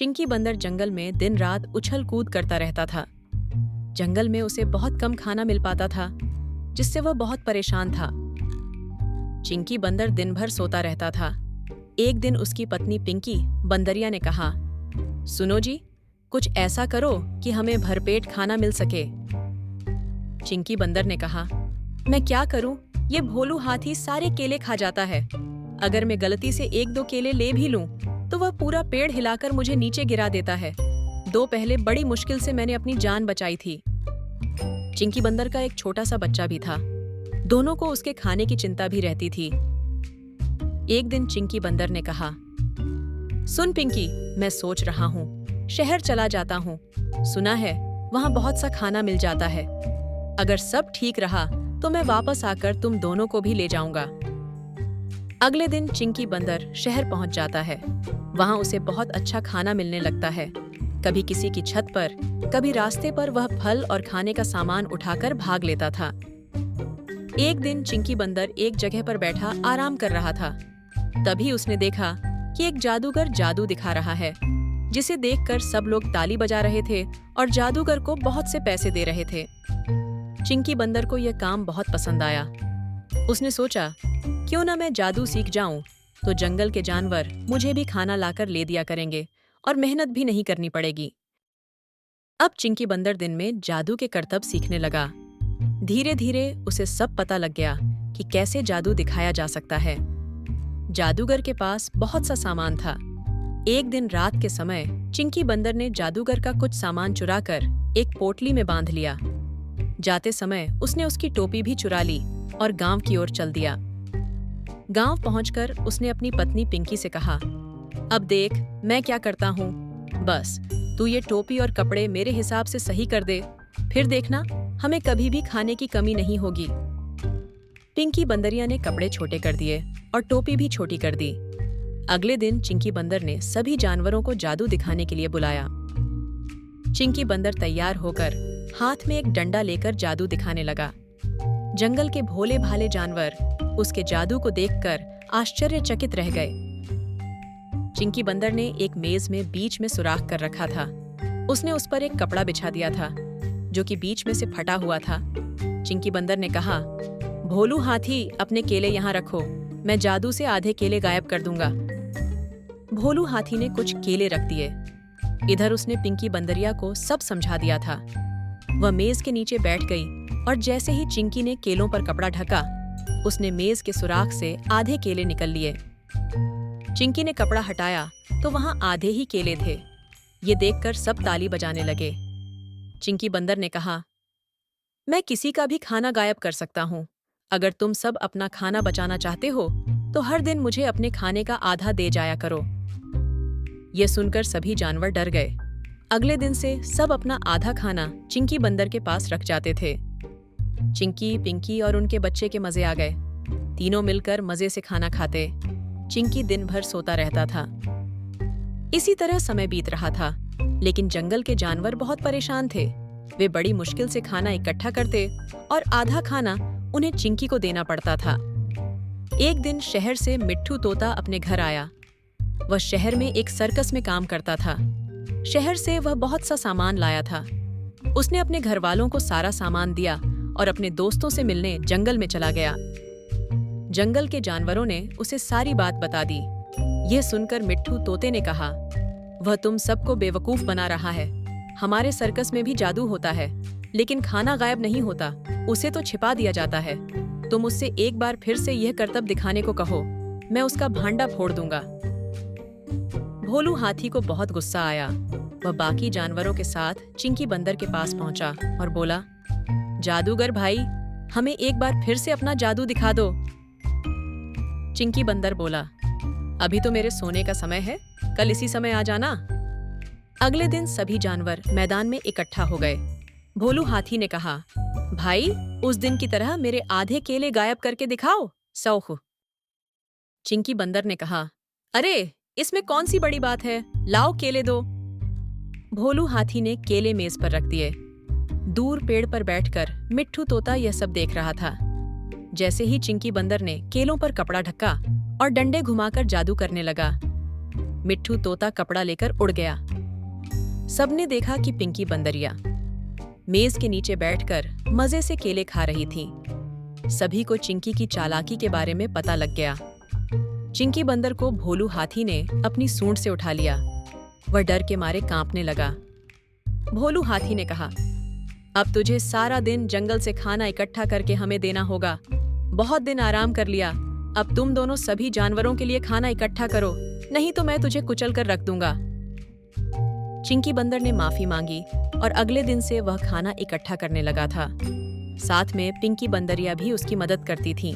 चिंकी बंदर जंगल में दिन रात उछल कूद करता रहता था। जंगल में उसे बहुत कम खाना मिल पाता था, जिससे वह बहुत परेशान था। चिंकी बंदर दिन भर सोता रहता था। एक दिन उसकी पत्नी पिंकी बंदरिया ने कहा, सुनो जी, कुछ ऐसा करो कि हमें भरपेट खाना मिल सके। चिंकी बंदर ने कहा, मैं क्या करूं? ये भोलू हाथी सारे केले खा जाता है। अगर मैं गलती से एक दो केले ले भी लूं, तो वह पूरा पेड़ हिलाकर मुझे नीचे गिरा देता है। दो पहले बड़ी मुश्किल से मैंने अपनी जान बचाई थी। चिंकी बंदर का एक छोटा सा बच्चा भी था। दोनों को उसके खाने की चिंता भी रहती थी। एक दिन चिंकी बंदर ने कहा, सुन पिंकी, मैं सोच रहा हूँ शहर चला जाता हूँ। सुना है वहाँ बहुत सा खाना मिल जाता है। अगर सब ठीक रहा तो मैं वापस आकर तुम दोनों को भी ले जाऊंगा। अगले दिन चिंकी बंदर शहर पहुंच जाता है। वहां उसे बहुत अच्छा खाना मिलने लगता है। कभी किसी की छत पर, कभी रास्ते पर वह फल और खाने का सामान उठाकर भाग लेता था। एक दिन चिंकी बंदर एक जगह पर बैठा आराम कर रहा था। तभी उसने देखा कि एक जादूगर जादू दिखा रहा है, जिसे देखकर सब लोग ताली बजा रहे थे और जादूगर को बहुत से पैसे दे रहे थे। चिंकी बंदर को यह काम बहुत पसंद आया। उसने सोचा, क्यों ना मैं जादू सीख जाऊं, तो जंगल के जानवर मुझे भी खाना लाकर ले दिया करेंगे और मेहनत भी नहीं करनी पड़ेगी। अब चिंकी बंदर दिन में जादू के करतब सीखने लगा। धीरे धीरे उसे सब पता लग गया कि कैसे जादू दिखाया जा सकता है। जादूगर के पास बहुत सा सामान था। एक दिन रात के समय चिंकी बंदर ने जादूगर का कुछ सामान चुराकर एक पोटली में बांध लिया। जाते समय उसने उसकी टोपी भी चुरा ली और गांव की ओर चल दिया। गांव पहुंचकर उसने अपनी पत्नी पिंकी से कहा, अब देख मैं क्या करता हूँ। बस तू ये टोपी और कपड़े मेरे हिसाब से सही कर दे, फिर देखना हमें कभी भी खाने की कमी नहीं होगी। पिंकी बंदरिया ने कपड़े छोटे कर दिए और टोपी भी छोटी कर दी। अगले दिन चिंकी बंदर ने सभी जानवरों को जादू दिखाने के लिए बुलाया। चिंकी बंदर तैयार होकर हाथ में एक डंडा लेकर जादू दिखाने लगा। जंगल के भोले भाले जानवर उसके जादू को देखकर आश्चर्यचकित रह गए। चिंकी बंदर ने एक मेज में बीच में सुराख कर रखा था। उसने उस पर एक कपड़ा बिछा दिया था, जो कि बीच में से फटा हुआ था। चिंकी बंदर ने कहा, भोलू हाथी अपने केले यहाँ रखो, मैं जादू से आधे केले गायब कर दूंगा। भोलू हाथी ने कुछ केले रख दिए। इधर उसने पिंकी बंदरिया को सब समझा दिया था। वह मेज के नीचे बैठ गई और जैसे ही चिंकी ने केलों पर कपड़ा ढका, उसने मेज के सुराख से आधे केले निकल लिए। चिंकी ने कपड़ा हटाया तो वहां आधे ही केले थे। ये देखकर सब ताली बजाने लगे। चिंकी बंदर ने कहा, मैं किसी का भी खाना गायब कर सकता हूँ। अगर तुम सब अपना खाना बचाना चाहते हो तो हर दिन मुझे अपने खाने का आधा दे जाया करो। ये सुनकर सभी जानवर डर गए। अगले दिन से सब अपना आधा खाना चिंकी बंदर के पास रख जाते थे। चिंकी, पिंकी और उनके बच्चे के मजे आ गए। तीनों मिलकर मजे से खाना खाते। चिंकी दिन भर सोता रहता था। इसी तरह समय बीत रहा था, लेकिन जंगल के जानवर बहुत परेशान थे। वे बड़ी मुश्किल से खाना इकट्ठा करते और आधा खाना उन्हें चिंकी को देना पड़ता था। एक दिन शहर से मिट्ठू तोता अपने घर आया। वह शहर में एक सर्कस में काम करता था। शहर से वह बहुत सा सामान लाया था। उसने अपने घर वालों को सारा सामान दिया और अपने दोस्तों से मिलने जंगल में चला गया। जंगल के जानवरों ने उसे सारी बात बता दी। यह सुनकर मिट्ठू तोते ने कहा, वह तुम सबको बेवकूफ बना रहा है। हमारे सर्कस में भी जादू होता है, लेकिन खाना गायब नहीं होता, उसे तो छिपा दिया जाता है। तुम उससे एक बार फिर से यह करतब दिखाने को कहो, मैं उसका भांडा फोड़ दूंगा। भोलू हाथी को बहुत गुस्सा आया। वह बाकी जानवरों के साथ चिंकी बंदर के पास पहुंचा और बोला, जादूगर भाई, हमें एक बार फिर से अपना जादू दिखा दो। चिंकी बंदर बोला, अभी तो मेरे सोने का समय है, कल इसी समय आ जाना। अगले दिन सभी जानवर मैदान में इकट्ठा हो गए। भोलू हाथी ने कहा, भाई, उस दिन की तरह मेरे आधे केले गायब करके दिखाओ, सौख। चिंकी बंदर ने कहा, अरे इसमें कौन सी बड़ी बात है, लाओ केले दो। भोलू हाथी ने केले मेज पर रख दिए। दूर पेड़ पर बैठकर मिट्ठू तोता यह सब देख रहा था। जैसे ही चिंकी बंदर ने केलों पर कपड़ा ढका और डंडे घुमाकर जादू करने लगा, मिट्ठू तोता कपड़ा लेकर उड़ गया। सबने देखा कि पिंकी बंदरिया मेज के नीचे बैठकर मजे से केले खा रही थी। सभी को चिंकी की चालाकी के बारे में पता लग गया। चिंकी बंदर को भोलू हाथी ने अपनी सूंड से उठा लिया। वह डर के मारे कांपने लगा। भोलू हाथी ने कहा, अब तुझे सारा दिन जंगल से खाना इकट्ठा करके हमें देना होगा। बहुत दिन आराम कर लिया, अब तुम दोनों सभी जानवरों के लिए खाना इकट्ठा करो, नहीं तो मैं तुझे कुचल कर रख दूंगा। चिंकी बंदर ने माफी मांगी और अगले दिन से वह खाना इकट्ठा करने लगा था। साथ में पिंकी बंदरिया भी उसकी मदद करती थी।